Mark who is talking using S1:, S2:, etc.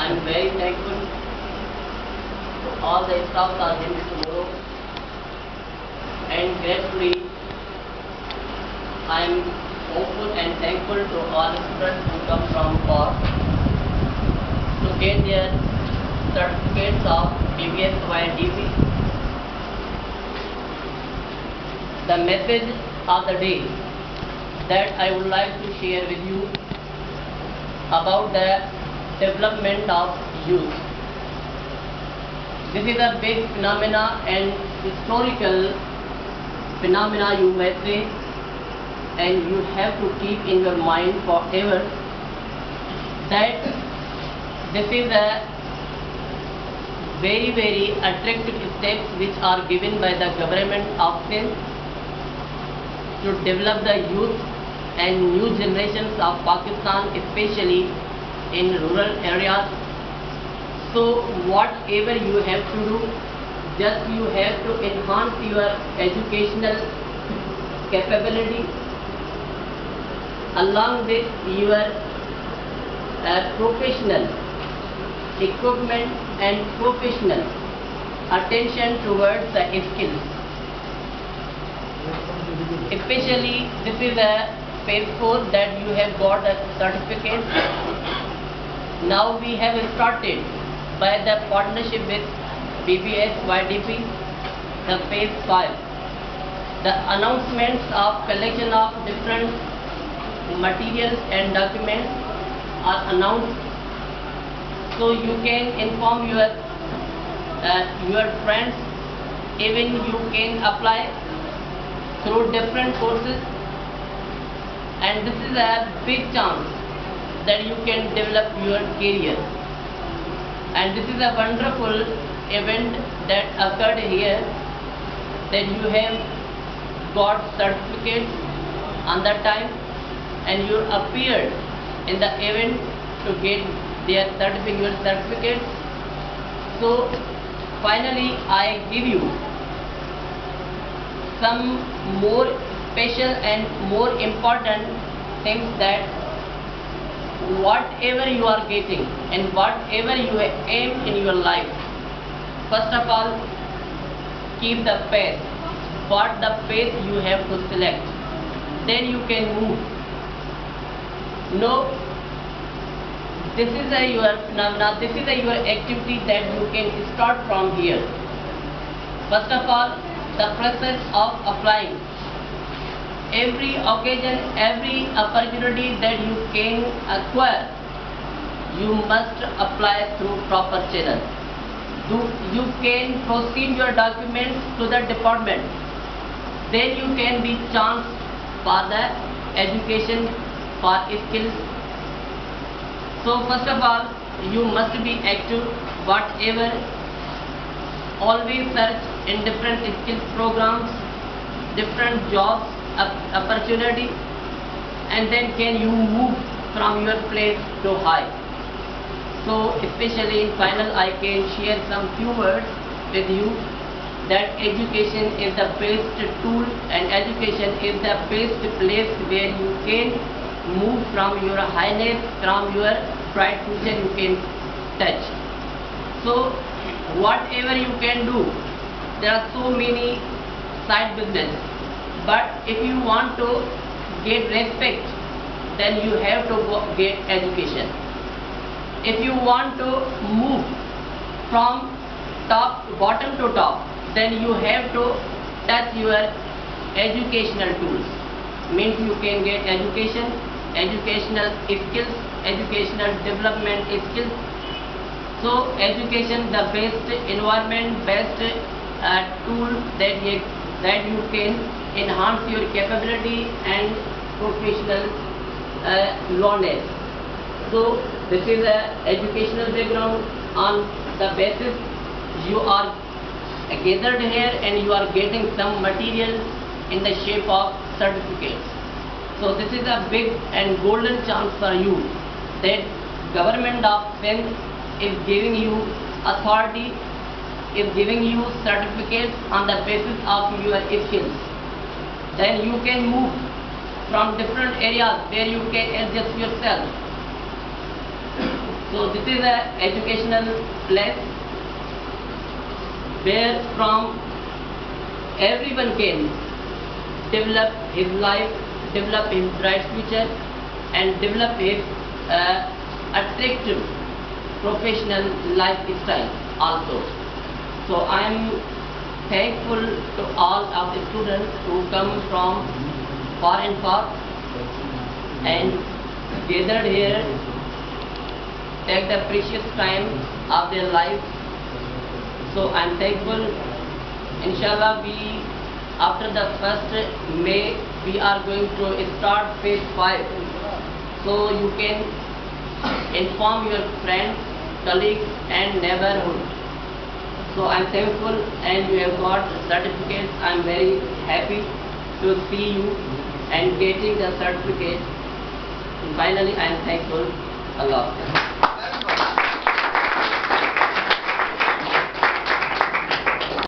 S1: I am very thankful to all the staff sergeants tomorrow, and gratefully I am hopeful and thankful to all students who come from far to get their certificates of DBS via DP. The message of the day that I would like to share with you about the development of youth. This is a big phenomena and historical phenomena, you may say, and you have to keep in your mind forever that this is a very attractive steps which are given by the government of Sindh to develop the youth and new generations of Pakistan, especially in rural areas. So whatever you have to do, just you have to enhance your educational capability along with your professional equipment and professional attention towards the skills. Especially this is a phase 4 that you have got a certificate. Now we have started by the partnership with BBS YDP the phase 5. The announcements of collection of different materials and documents are announced, so you can inform your friends. Even you can apply through different courses, and this is a big chance that you can develop your career. And this is a wonderful event that occurred here, that you have got certificates on that time and you appeared in the event to get their certificates. So finally I give you some more special and more important things, that whatever you are getting and whatever you aim in your life, first of all keep the path, what the path you have to select, then you can move. No, this is your phenomena, this is your activity that you can start from here. First of all, the process of applying. Every occasion, every opportunity that you can acquire, you must apply through proper channel. You can proceed your documents to the department, then you can be chanced for the education for skills. So first of all, you must be active, whatever, always search in different skills programs, different jobs opportunity, and then can you move from your place to high. So especially in final I can share some few words with you, that education is the best tool and education is the best place where you can move from your highness, from your bright future you can touch. So whatever you can do, there are so many side business, but if you want to get respect, then you have to get education. If you want to move from bottom to top, then you have to touch your educational tools. Means you can get education, educational skills, educational development skills. So education the best environment, best tool that you can enhance your capability and professional knowledge. So this is a educational background. On the basis you are gathered here and you are getting some material in the shape of certificates. So this is a big and golden chance for you, that government of Sindh is giving you authority, is giving you certificates on the basis of your skills. Then you can move from different areas where you can adjust yourself. So this is a educational place where from everyone can develop his life, develop his bright future, and develop his attractive professional lifestyle also. So I am thankful to all of the students who come from far and far and gathered here, take the precious time of their life. So I am thankful. Inshallah, after the 1st May, we are going to start phase 5. So you can inform your friends, colleagues and neighborhood. So I am thankful, and you have got certificates. I am very happy to see you and getting the certificate. Finally, I am thankful. Allah.